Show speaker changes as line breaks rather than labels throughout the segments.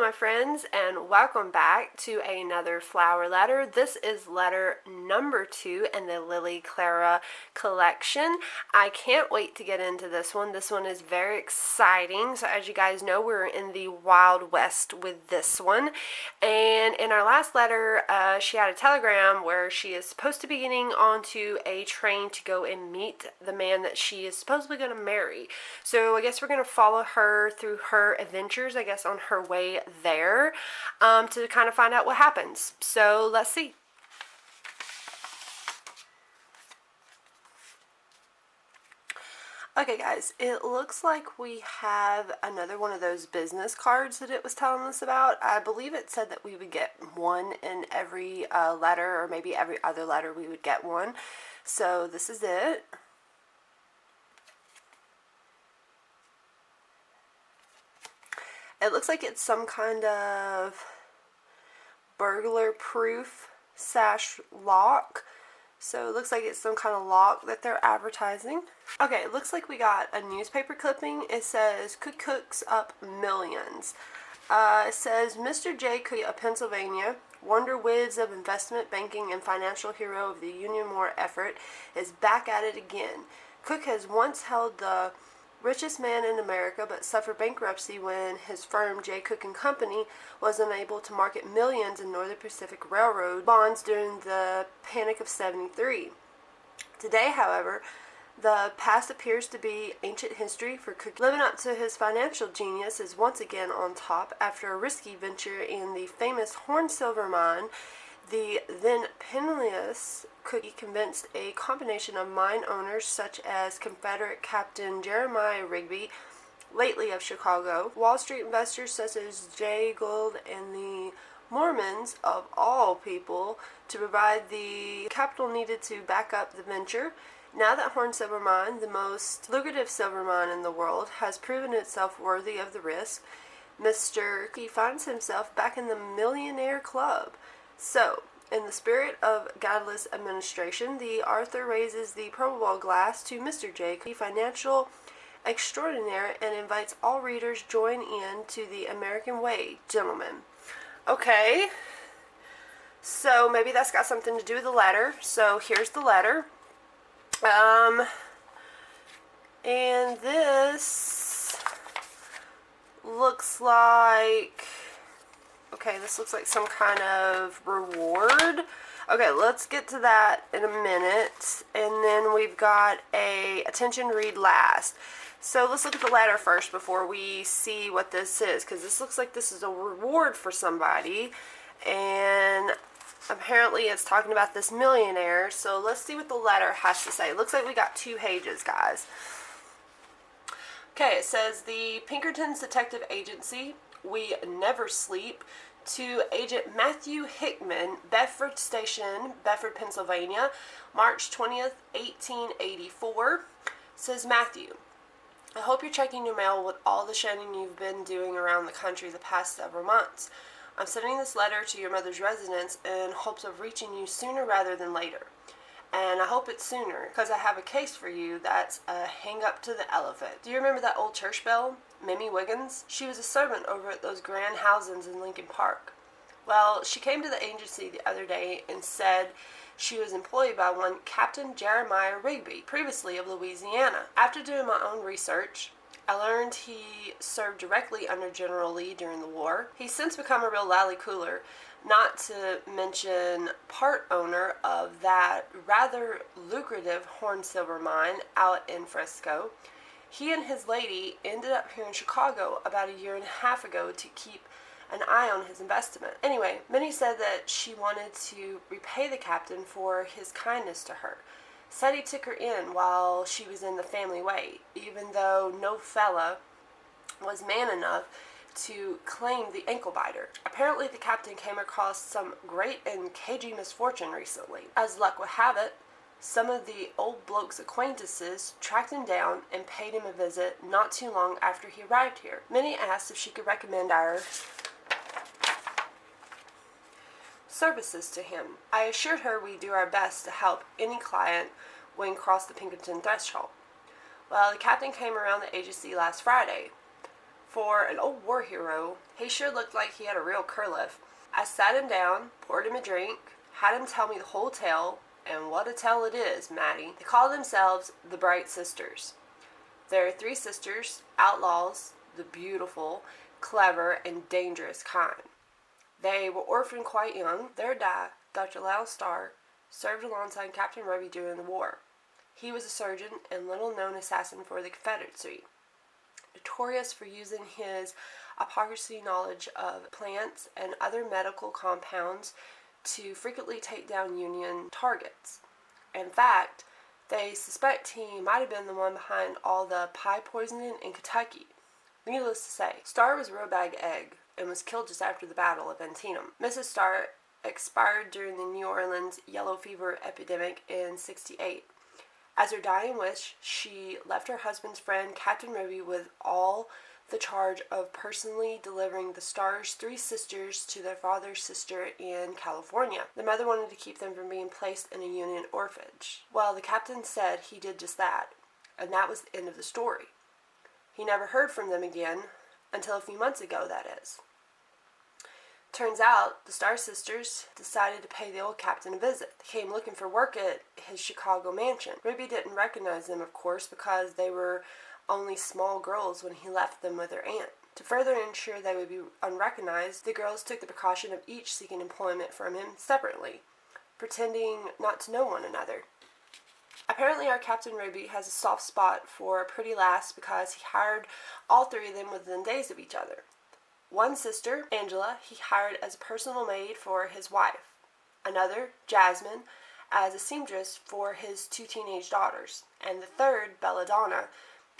my friends, and welcome back to another flower letter. This is letter number 2 in the Lily Clara collection. I can't wait to get into this one. This one is very exciting. So as you guys know, we're in the Wild West with this one. And in our last letter, she had a telegram where she is supposed to be getting onto a train to go and meet the man that she is supposedly going to marry. So I guess we're going to follow her through her adventures, I guess, on her way there, to kind of find out what happens. So let's see. Okay guys, it looks like we have another one of those business cards that it was telling us about. I believe it said that we would get one in every letter, or maybe every other letter we would get one. So this is it. It looks like it's some kind of burglar-proof sash lock. So it looks like it's some kind of lock that they're advertising. Okay, it looks like we got a newspaper clipping. It says, "Cook cooks up millions." It says, Mr. J. Cook of Pennsylvania, wonder whiz of investment banking and financial hero of the Union War effort, is back at it again. Cook has once held the richest man in America, but suffered bankruptcy when his firm, J. Cook and Company, was unable to market millions in Northern Pacific Railroad bonds during the Panic of '73. Today, however, the past appears to be ancient history, for Cook, living up to his financial genius, is once again on top after a risky venture in the famous Horn Silver Mine. The then penniless Cookie convinced a combination of mine owners such as Confederate Captain Jeremiah Rigby, lately of Chicago, Wall Street investors such as Jay Gould, and the Mormons, of all people, to provide the capital needed to back up the venture. Now that Horn Silver Mine, the most lucrative silver mine in the world, has proven itself worthy of the risk, Mr. Cookie finds himself back in the millionaire club. So, in the spirit of guileless administration, the author raises the probable glass to Mr. J, financial extraordinaire, and invites all readers join in to the American way, gentlemen. Okay, so maybe that's got something to do with the letter. So here's the letter. And this looks like... Okay, this looks like some kind of reward. Okay, let's get to that in a minute. And then we've got a attention read last. So let's look at the letter first before we see what this is, because this looks like this is a reward for somebody. And apparently it's talking about this millionaire. So let's see what the letter has to say. It looks like we got 2 pages, guys. Okay, it says, the Pinkertons Detective Agency, we never sleep, to Agent Matthew Hickman, Bedford Station, Bedford, Pennsylvania, March 20th, 1884. Says Matthew, I hope you're checking your mail with all the shedding you've been doing around the country the past several months. I'm sending this letter to your mother's residence in hopes of reaching you sooner rather than later. And I hope it's sooner, because I have a case for you that's a hang-up to the elephant. Do you remember that old church bell, Mimi Wiggins? She was a servant over at those grand houses in Lincoln Park. Well, she came to the agency the other day and said she was employed by one Captain Jeremiah Rigby, previously of Louisiana. After doing my own research, I learned he served directly under General Lee during the war. He's since become a real lally-cooler, not to mention part owner of that rather lucrative Horn Silver Mine out in Frisco. He and his lady ended up here in Chicago about 1.5 years ago to keep an eye on his investment. Anyway, Minnie said that she wanted to repay the captain for his kindness to her. Said he took her in while she was in the family way, even though no fella was man enough to claim the ankle biter. Apparently the captain came across some great and cagey misfortune recently. As luck would have it, some of the old bloke's acquaintances tracked him down and paid him a visit not too long after he arrived here. Minnie asked if she could recommend our services to him. I assured her we'd do our best to help any client when cross the Pinkerton threshold. Well, the captain came around the agency last Friday. For an old war hero, he sure looked like he had a real curliff. I sat him down, poured him a drink, had him tell me the whole tale, and what a tale it is, Maddie. They call themselves the Bright Sisters. There are 3 sisters, outlaws, the beautiful, clever, and dangerous kind. They were orphaned quite young. Their dad, Dr. Lyle Starr, served alongside Captain Ruby during the war. He was a surgeon and little-known assassin for the Confederacy, notorious for using his apothecary knowledge of plants and other medical compounds to frequently take down Union targets. In fact, they suspect he might have been the one behind all the pie poisoning in Kentucky. Needless to say, Starr was a real bag egg and was killed just after the Battle of Antietam. Mrs. Starr expired during the New Orleans yellow fever epidemic in '68. As her dying wish, she left her husband's friend, Captain Ruby, with all the charge of personally delivering the Starr's 3 sisters to their father's sister in California. The mother wanted to keep them from being placed in a Union orphanage. Well, the captain said he did just that, and that was the end of the story. He never heard from them again, until a few months ago, that is. Turns out, the Starr sisters decided to pay the old captain a visit. They came looking for work at his Chicago mansion. Ruby didn't recognize them, of course, because they were only small girls when he left them with their aunt. To further ensure they would be unrecognized, the girls took the precaution of each seeking employment from him separately, pretending not to know one another. Apparently our Captain Ruby has a soft spot for a pretty lass because he hired all 3 of them within days of each other. One sister, Angela, he hired as a personal maid for his wife. Another, Jasmine, as a seamstress for his 2 teenage daughters. And the third, Belladonna,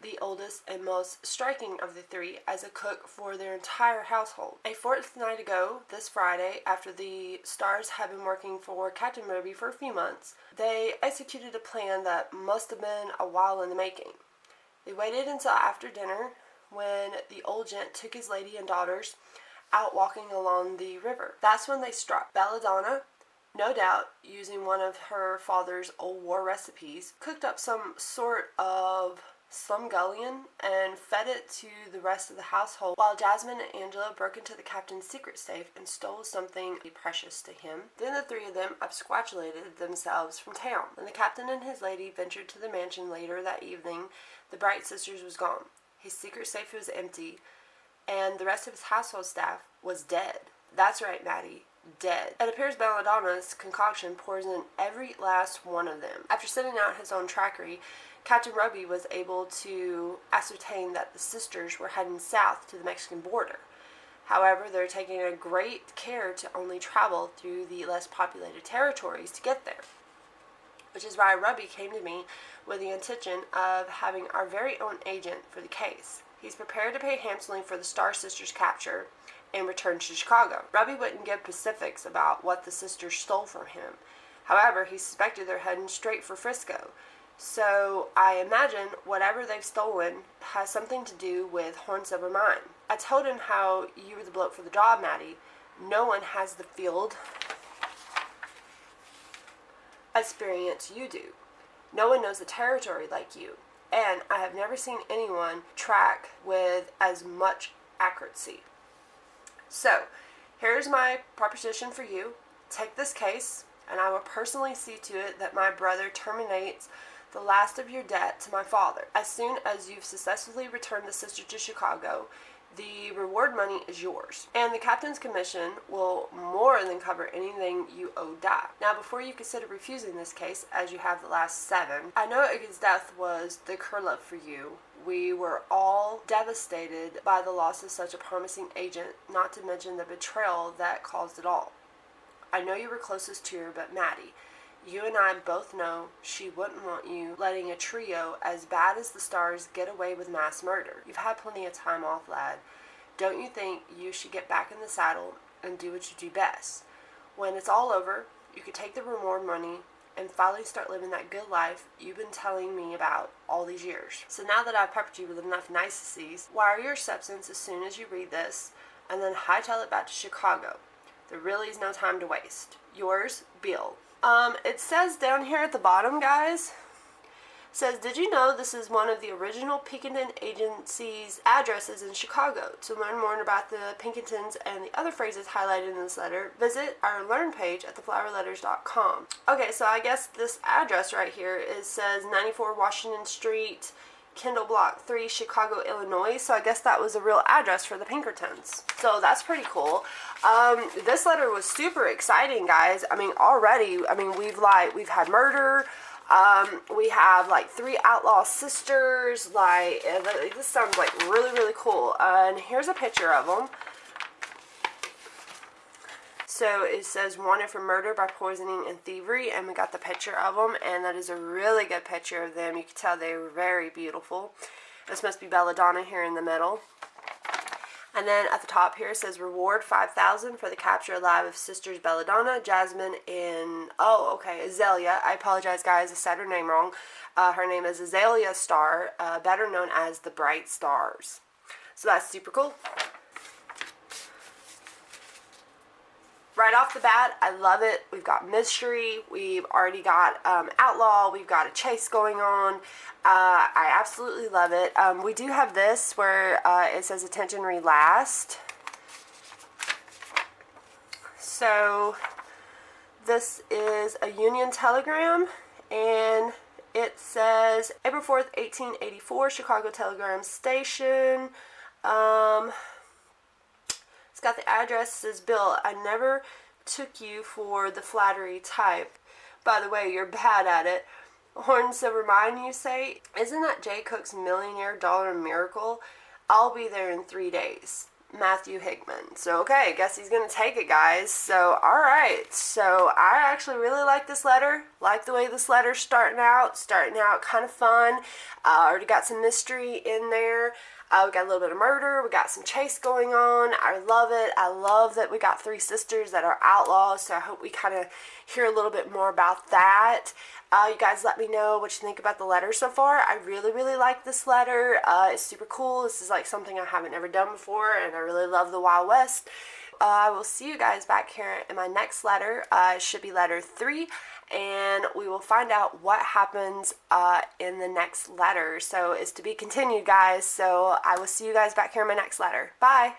the oldest and most striking of the 3, as a cook for their entire household. A fortnight ago, this Friday, after the Starrs had been working for Captain Ruby for a few months, they executed a plan that must have been a while in the making. They waited until after dinner, when the old gent took his lady and daughters out walking along the river. That's when they struck. Belladonna, no doubt using one of her father's old war recipes, cooked up some sort of slumgullion and fed it to the rest of the household, while Jasmine and Angela broke into the captain's secret safe and stole something precious to him. Then the 3 of them absquatulated themselves from town. When the captain and his lady ventured to the mansion later that evening, the Bright Sisters was gone. His secret safe was empty, and the rest of his household staff was dead. That's right, Maddie, dead. It appears Belladonna's concoction poisoned every last one of them. After sending out his own trackery, Captain Ruby was able to ascertain that the sisters were heading south to the Mexican border. However, they're taking a great care to only travel through the less populated territories to get there. Which is why Ruby came to me with the intention of having our very own agent for the case. He's prepared to pay handsomely for the Starr sisters' capture and return to Chicago. Ruby wouldn't give specifics about what the sisters stole from him. However, he suspected they're heading straight for Frisco. So I imagine whatever they've stolen has something to do with Horn Silver Mine. I told him how you were the bloke for the job, Maddie. No one has the field experience you do. No one knows the territory like you. And I have never seen anyone track with as much accuracy. So, here's my proposition for you. Take this case, and I will personally see to it that my brother terminates the last of your debt to my father. As soon as you've successfully returned the sister to Chicago, the reward money is yours. And the captain's commission will more than cover anything you owe Doc. Now, before you consider refusing this case, as you have the last 7, I know Iggy's death was the curlove for you. We were all devastated by the loss of such a promising agent, not to mention the betrayal that caused it all. I know you were closest to her, but Maddie, you and I both know she wouldn't want you letting a trio as bad as the Starrs get away with mass murder. You've had plenty of time off, lad. Don't you think you should get back in the saddle and do what you do best? When it's all over, you could take the reward money and finally start living that good life you've been telling me about all these years. So now that I've peppered you with enough niceties, wire your acceptance as soon as you read this, and then hightail it back to Chicago. There really is no time to waste. Yours, Bill. It says down here at the bottom, guys, Says, did you know this is one of the original Pinkerton agency's addresses in Chicago? To learn more about the Pinkertons and the other phrases highlighted in this letter, visit our learn page at theflowerletters.com. Okay, so I guess this address right here says 94 Washington Street, Kendall Block 3, Chicago, Illinois. So I guess that was a real address for the Pinkertons. So that's pretty cool. This letter was super exciting, guys. I mean, already, we've had murder. We have like 3 outlaw sisters. Like, this sounds like really, really cool. And here's a picture of them. So it says wanted for murder by poisoning and thievery, and we got the picture of them, and that is a really good picture of them. You can tell they were very beautiful. This must be Belladonna here in the middle. And then at the top here it says reward $5,000 for the capture alive of sisters Belladonna, Jasmine, and Azalea. I apologize, guys, I said her name wrong. Her name is Azalea Starr, better known as the Bright Stars. So that's super cool. Right off the bat, I love it. We've got mystery. We've already got outlaw. We've got a chase going on. I absolutely love it. We do have this where it says attention read last. So this is a Union telegram, and it says April 4th, 1884, Chicago Telegram Station. It's got the address. It says, Bill, I never took you for the flattery type. By the way, you're bad at it. Horn Silver Mine, you say? Isn't that Jay Cook's Millionaire Dollar Miracle? I'll be there in 3 days. Matthew Hickman. So, okay, I guess he's going to take it, guys. So, alright. So, I actually really like this letter. Like the way this letter's starting out. Kind of fun. Already got some mystery in there. We got a little bit of murder. We got some chase going on. I love it. I love that we got 3 sisters that are outlaws. So I hope we kind of hear a little bit more about that. You guys let me know what you think about the letter so far. I really, really like this letter. It's super cool. This is like something I haven't ever done before, and I really love the Wild West. I will see you guys back here in my next letter. It should be letter 3. And we will find out what happens in the next letter. So it's to be continued, guys. So I will see you guys back here in my next letter. Bye.